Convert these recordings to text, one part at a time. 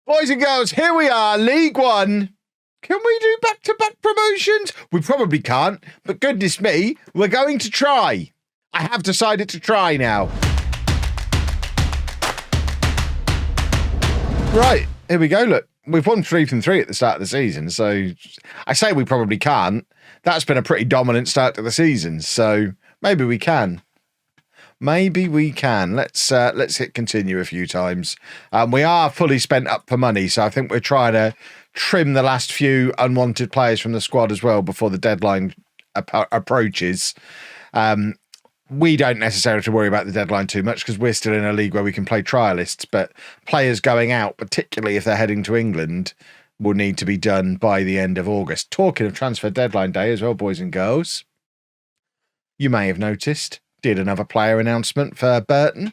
Boys and girls, here we are, League One. Can we do back-to-back promotions? We probably can't, but goodness me, we're going to try. I have decided to try now. Right, here we go, look. We've won 3 from 3 at the start of the season, so I say we probably can't. That's been a pretty dominant start to the season, so maybe we can. Maybe we can. Let's hit continue a few times. We are fully spent up for money, so I think we're trying to trim the last few unwanted players from the squad as well before the deadline approaches. We don't necessarily have to worry about the deadline too much because we're still in a league where we can play trialists, but players going out, particularly if they're heading to England, will need to be done by the end of August. Talking of transfer deadline day as well, boys and girls, you may have noticed, did another player announcement for Burton.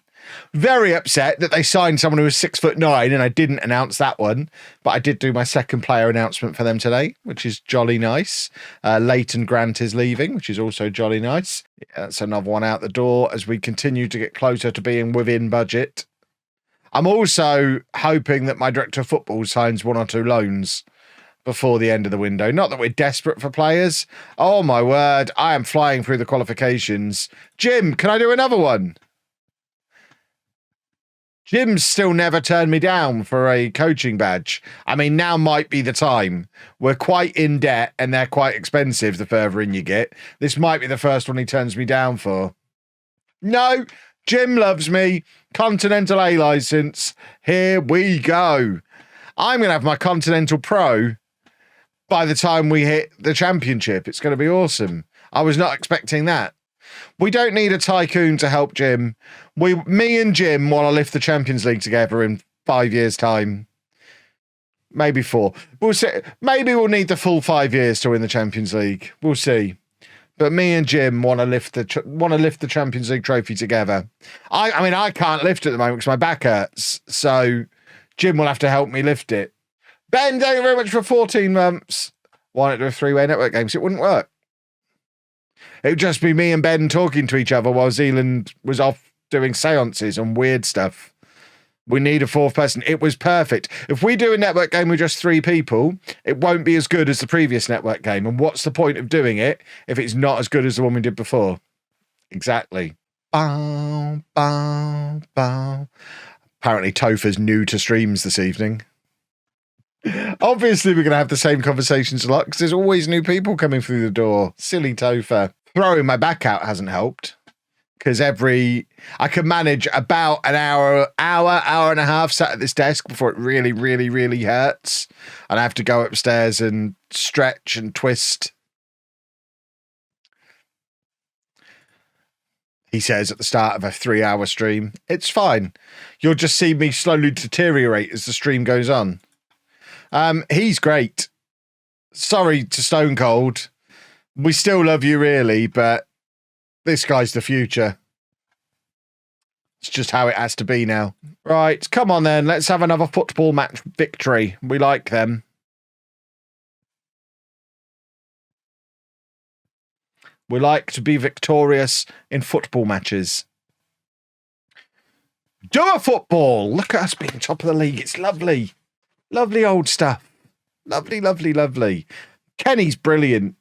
Very upset that they signed someone who was 6'9", and I didn't announce that one, but I did do my second player announcement for them today, which is jolly nice. Leighton Grant is leaving, which is also jolly nice. That's another one out the door as we continue to get closer to being within budget. I'm also hoping that my director of football signs 1 or 2 loans before the end of the window. Not that we're desperate for players. Oh my word, I am flying through the qualifications. Jim, can I do another one? Jim's still never turned me down for a coaching badge. I mean, now might be the time. We're quite in debt and they're quite expensive the further in you get. This might be the first one he turns me down for. No, Jim loves me. Continental A license. Here we go. I'm going to have my Continental Pro by the time we hit the championship. It's going to be awesome. I was not expecting that. We don't need a tycoon to help Jim. Me and Jim want to lift the Champions League together in 5 years' time. Maybe 4. We'll see. Maybe we'll need the full 5 years to win the Champions League. We'll see. But me and Jim want to lift the Champions League trophy together. I mean, I can't lift it at the moment because my back hurts. So Jim will have to help me lift it. Ben, thank you very much for 14 months. Why not do a 3-way network game? So it wouldn't work. It would just be me and Ben talking to each other while Zealand was off doing seances and weird stuff. We need a 4th person. It was perfect. If we do a network game with just 3 people, it won't be as good as the previous network game. And what's the point of doing it if it's not as good as the one we did before? Exactly. Bow, bow, bow. Apparently Topher's new to streams this evening. Obviously, we're going to have the same conversations a lot because there's always new people coming through the door. Silly Topher. Throwing my back out hasn't helped because I can manage about an hour and a half sat at this desk before it really, really, really hurts. And I have to go upstairs and stretch and twist. He says at the start of a 3-hour stream, it's fine. You'll just see me slowly deteriorate as the stream goes on. He's great. Sorry to Stone Cold. We still love you, really, but this guy's the future. It's just how it has to be now. Right, come on then. Let's have another football match victory. We like them. We like to be victorious in football matches. Do a football. Look at us being top of the league. It's lovely. Lovely old stuff. Lovely, lovely, lovely. Kenny's brilliant.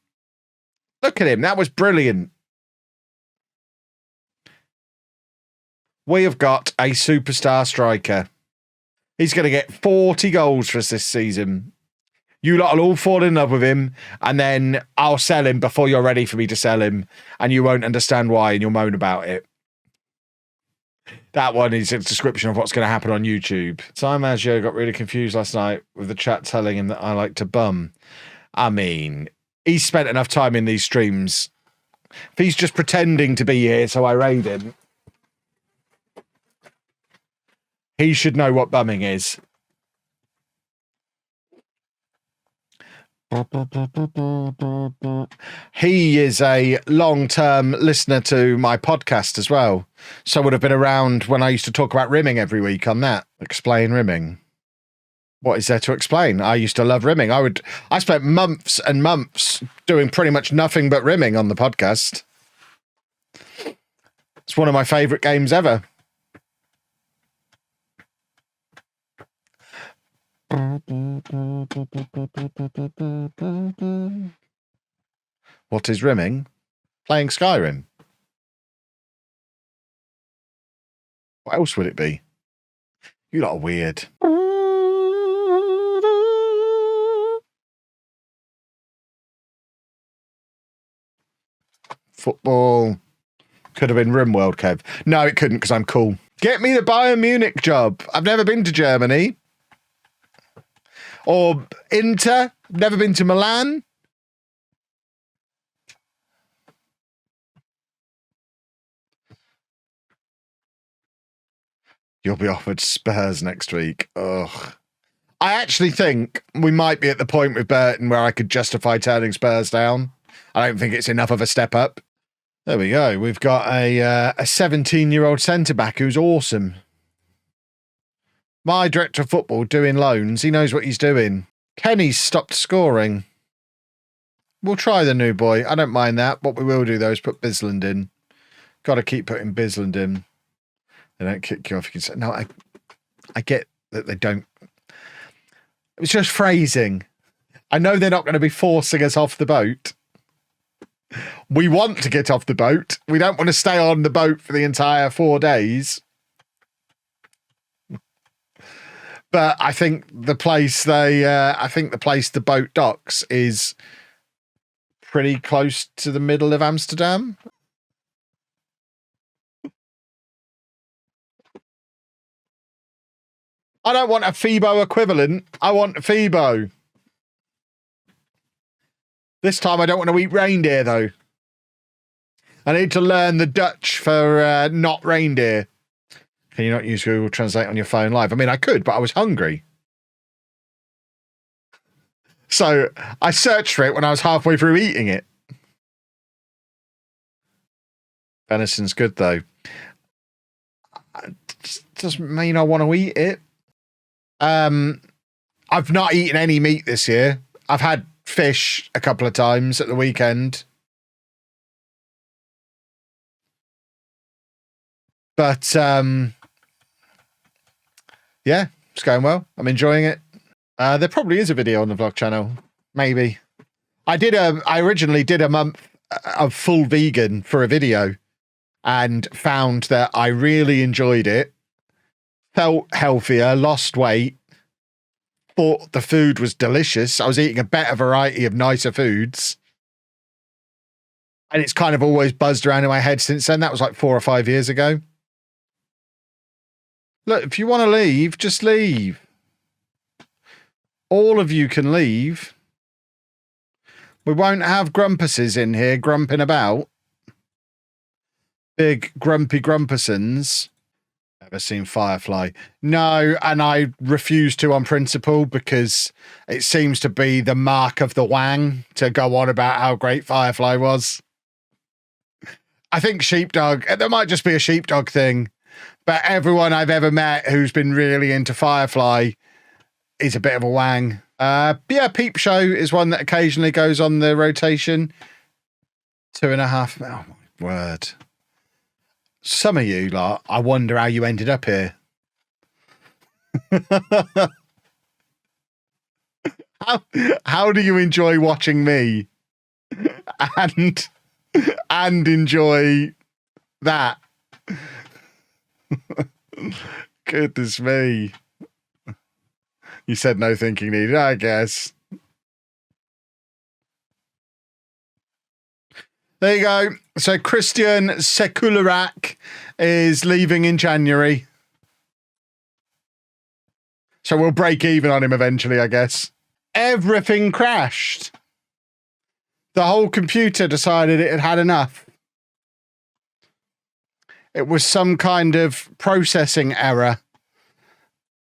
Look at him. That was brilliant. We have got a superstar striker. He's going to get 40 goals for us this season. You lot will all fall in love with him, and then I'll sell him before you're ready for me to sell him, and you won't understand why, and you'll moan about it. That one is a description of what's going to happen on YouTube. Time Agio got really confused last night with the chat telling him that I like to bum. I mean, he's spent enough time in these streams. If he's just pretending to be here so I raid him, he should know what bumming is. He is a long-term listener to my podcast as well, so would have been around when I used to talk about rimming every week on that. Explain rimming. What is there to explain? I used to love rimming. I spent months and months doing pretty much nothing but rimming on the podcast. It's one of my favourite games ever. What is rimming? Playing Skyrim. What else would it be? You lot are weird. Football. Could have been RimWorld, Kev. No, it couldn't because I'm cool. Get me the Bayern Munich job. I've never been to Germany. Or Inter. Never been to Milan. You'll be offered Spurs next week. Ugh. I actually think we might be at the point with Burton where I could justify turning Spurs down. I don't think it's enough of a step up. There we go. We've got a 17-year-old centre-back who's awesome. My director of football doing loans. He knows what he's doing. Kenny's stopped scoring. We'll try the new boy. I don't mind that. What we will do, though, is put Bisland in. Got to keep putting Bisland in. They don't kick you off. You can say, no, I get that they don't. It's just phrasing. I know they're not going to be forcing us off the boat. We want to get off the boat. We don't want to stay on the boat for the entire 4 days. But I think the place the boat docks is pretty close to the middle of Amsterdam. I don't want a Fibo equivalent. I want a Fibo. This time I don't want to eat reindeer, though. I need to learn the Dutch for not reindeer. Can you not use Google Translate on your phone live? I mean, I could, but I was hungry. So I searched for it when I was halfway through eating it. Venison's good, though. It doesn't mean I want to eat it. I've not eaten any meat this year. I've had fish a couple of times at the weekend. But, yeah, it's going well. I'm enjoying it. There probably is a video on the vlog channel. Maybe. I originally did a month of full vegan for a video and found that I really enjoyed it. Felt healthier, lost weight, thought the food was delicious. I was eating a better variety of nicer foods. And it's kind of always buzzed around in my head since then. That was like 4 or 5 years ago. Look, if you want to leave, just leave. All of you can leave. We won't have grumpuses in here grumping about. Big grumpy grumpusons. Ever seen Firefly? No, and I refuse to on principle because it seems to be the mark of the wang to go on about how great Firefly was. I think sheepdog, there might just be a sheepdog thing, but everyone I've ever met who's been really into Firefly is a bit of a wang. Yeah, Peep Show is one that occasionally goes on the rotation. 2.5. Oh, my word. Some of you lot, I wonder how you ended up here. How do you enjoy watching me and enjoy that? Goodness me. You said no thinking needed, I guess. There you go. So Christian Sekularak is leaving in January. So we'll break even on him eventually, I guess. Everything crashed. The whole computer decided it had had enough. It was some kind of processing error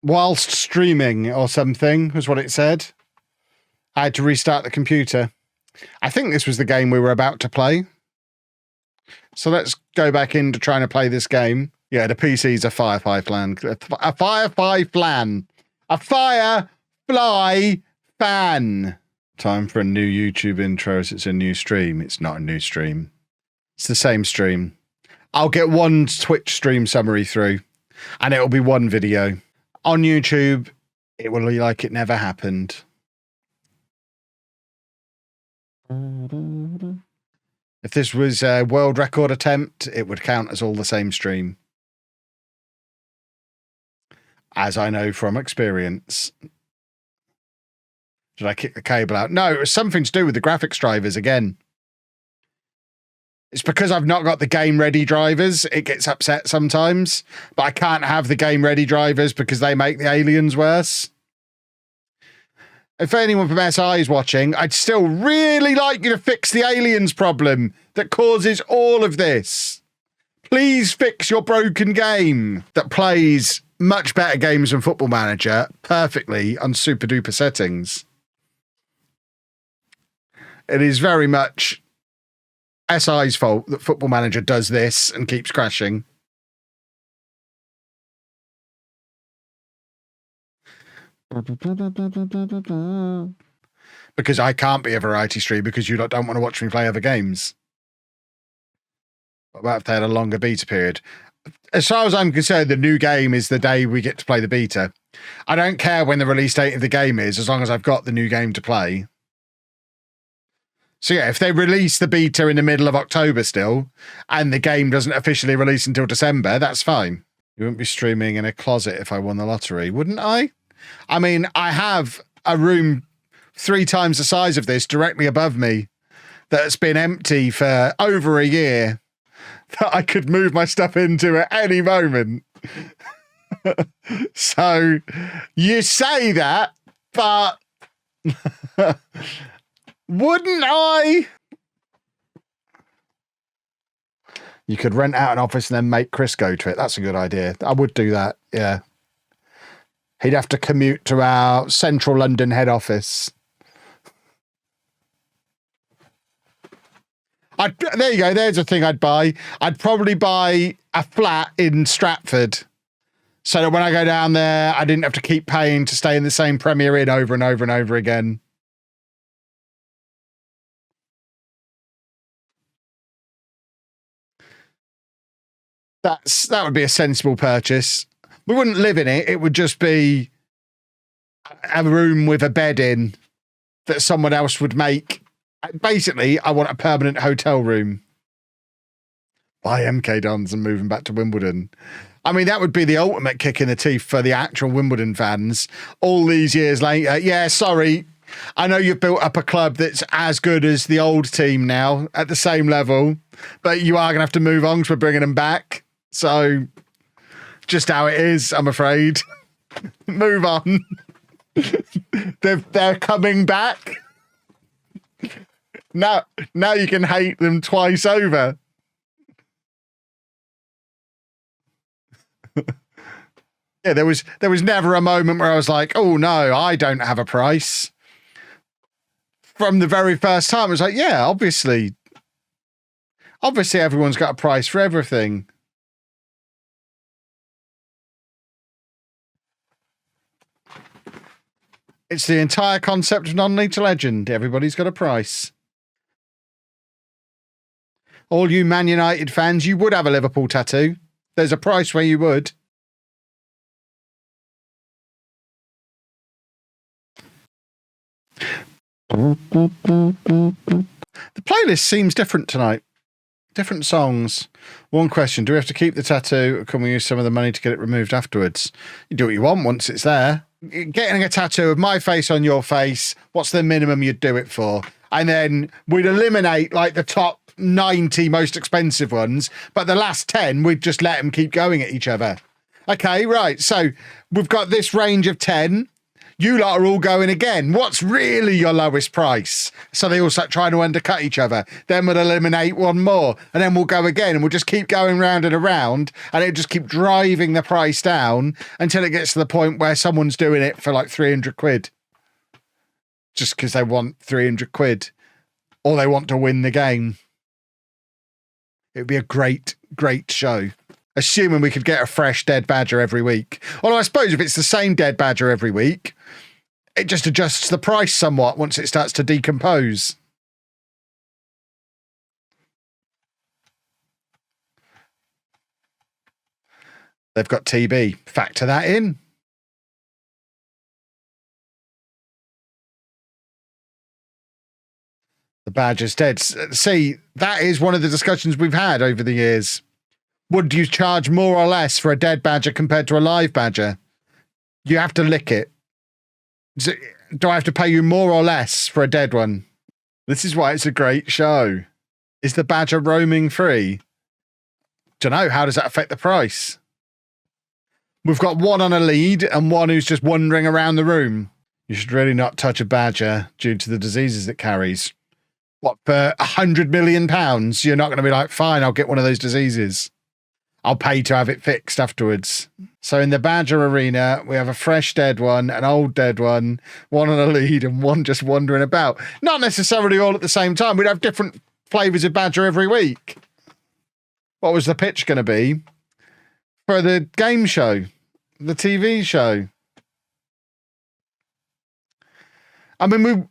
whilst streaming or something, was what it said. I had to restart the computer. I think this was the game we were about to play. So let's go back into trying to play this game. Yeah, the PC's a Firefly fan. A Firefly fan. A Firefly fan. Time for a new YouTube intro as it's a new stream. It's not a new stream. It's the same stream. I'll get one Twitch stream summary through and it'll be one video. On YouTube, It will be like it never happened. If this was a world record attempt, it would count as all the same stream. As I know from experience. Did I kick the cable out? No, it was something to do with the graphics drivers again. It's because I've not got the game ready drivers. It gets upset sometimes, but I can't have the game ready drivers because they make the aliens worse. If anyone from SI is watching, I'd still really like you to fix the aliens problem that causes all of this. Please fix your broken game that plays much better games than Football Manager perfectly on super duper settings. It is very much SI's fault that Football Manager does this and keeps crashing. Because I can't be a variety stream because you lot don't want to watch me play other games. What about if they had a longer beta period? As far as I'm concerned, the new game is the day we get to play the beta. I don't care when the release date of the game is, as long as I've got the new game to play. So yeah, if they release the beta in the middle of October still, and the game doesn't officially release until December, that's fine. You wouldn't be streaming in a closet if I won the lottery, wouldn't I? I mean, I have a room 3 times the size of this directly above me that's been empty for over a year that I could move my stuff into at any moment. So you say that, but wouldn't I? You could rent out an office and then make Chris go to it. That's a good idea. I would do that, yeah. He'd have to commute to our central London head office. There you go. There's a thing I'd buy. I'd probably buy a flat in Stratford so that when I go down there, I didn't have to keep paying to stay in the same Premier Inn over and over and over again. That would be a sensible purchase. We wouldn't live in it. It would just be a room with a bed in that someone else would make. Basically, I want a permanent hotel room. Buy MK Dons and moving back to Wimbledon. I mean, that would be the ultimate kick in the teeth for the actual Wimbledon fans. All these years later, yeah, sorry. I know you've built up a club that's as good as the old team now at the same level, but you are going to have to move on because we're bringing them back. So, just how it is, I'm afraid. Move on. They're coming back. Now you can hate them twice over. Yeah, there was never a moment where I was like, oh no, I don't have a price. From the very first time, I was like, yeah, obviously everyone's got a price for everything. It's the entire concept of non-lethal legend. Everybody's got a price. All you Man United fans, you would have a Liverpool tattoo. There's a price where you would. The playlist seems different tonight. Different songs. One question, do we have to keep the tattoo or can we use some of the money to get it removed afterwards? You do what you want once it's there. Getting a tattoo of my face on your face, what's the minimum you'd do it for? And then we'd eliminate like the top 90 most expensive ones, but the last 10, we'd just let them keep going at each other. Okay, right. So we've got this range of 10. You lot are all going again. What's really your lowest price? So they all start trying to undercut each other. Then we'll eliminate one more and then we'll go again and we'll just keep going round and around and it'll just keep driving the price down until it gets to the point where someone's doing it for like 300 quid. Just because they want 300 quid or they want to win the game. It would be a great, great show. Assuming we could get a fresh dead badger every week. Although I suppose if it's the same dead badger every week, it just adjusts the price somewhat once it starts to decompose. They've got TB. Factor that in. The badger's dead. See, that is one of the discussions we've had over the years. Would you charge more or less for a dead badger compared to a live badger? You have to lick it. Do I have to pay you more or less for a dead one? This is why it's a great show. Is the badger roaming free? Don't know. How does that affect the price? We've got one on a lead and one who's just wandering around the room. You should really not touch a badger due to the diseases it carries. What, for £100 million? You're not going to be like, fine, I'll get one of those diseases. I'll pay to have it fixed afterwards. So in the badger arena, we have a fresh dead one, an old dead one on a lead, and one just wandering about. Not necessarily all at the same time. We'd have different flavours of badger every week. What was the pitch going to be for the game show, the TV show? I mean,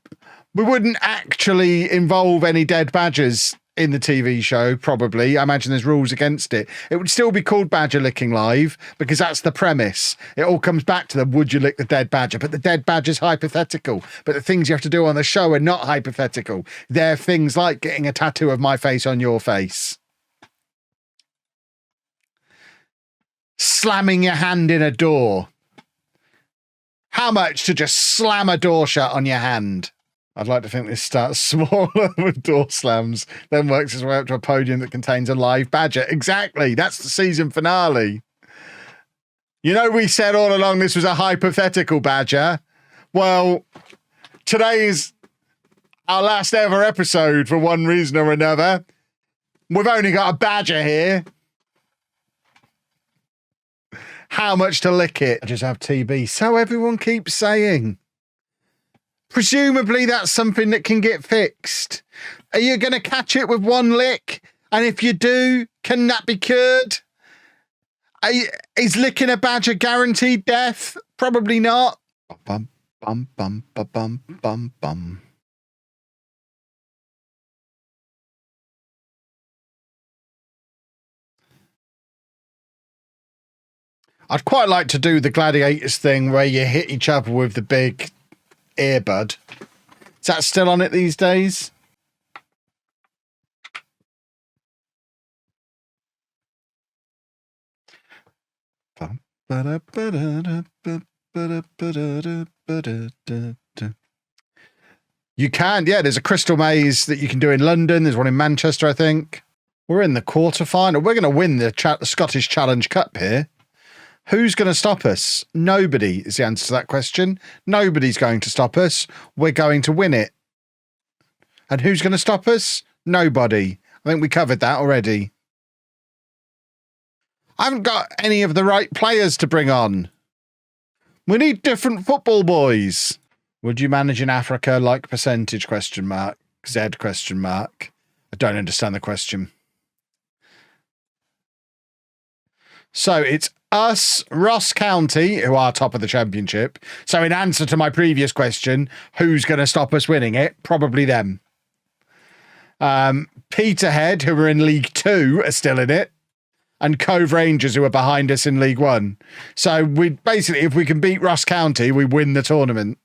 we wouldn't actually involve any dead badgers in the TV show, probably. I imagine there's rules against it. It would still be called Badger Licking Live because that's the premise. It all comes back to the would you lick the dead badger? But the dead badger's hypothetical. But the things you have to do on the show are not hypothetical. They're things like getting a tattoo of my face on your face. Slamming your hand in a door. How much to just slam a door shut on your hand? I'd like to think this starts smaller with door slams, then works its way up to a podium that contains a live badger. Exactly. That's the season finale. You know, we said all along this was a hypothetical badger. Well, today is our last ever episode for one reason or another. We've only got a badger here. How much to lick it? I just have TB. So everyone keeps saying. Presumably that's something that can get fixed. Are you going to catch it with one lick? And if you do, can that be cured? Is licking a badger guaranteed death? Probably not. Bum, bum, bum, bum, bum, bum, bum. I'd quite like to do the Gladiators thing where you hit each other with the big earbud. Is that still on it these days? You can, yeah. There's a crystal maze that you can do in London. There's one in Manchester, I think. We're in the quarterfinal. We're going to win the Scottish Challenge Cup here. Who's going to stop us? Nobody is the answer to that question. Nobody's going to stop us. We're going to win it. And who's going to stop us? Nobody. I think we covered that already. I haven't got any of the right players to bring on. We need different football boys. Would you manage in Africa like percentage ? Z ? I don't understand the question. So it's us, Ross County, who are top of the championship. So in answer to my previous question, who's going to stop us winning it? Probably them. Peterhead, who are in League 2, are still in it. And Cove Rangers, who are behind us in League 1. So we basically, if we can beat Ross County, we win the tournament.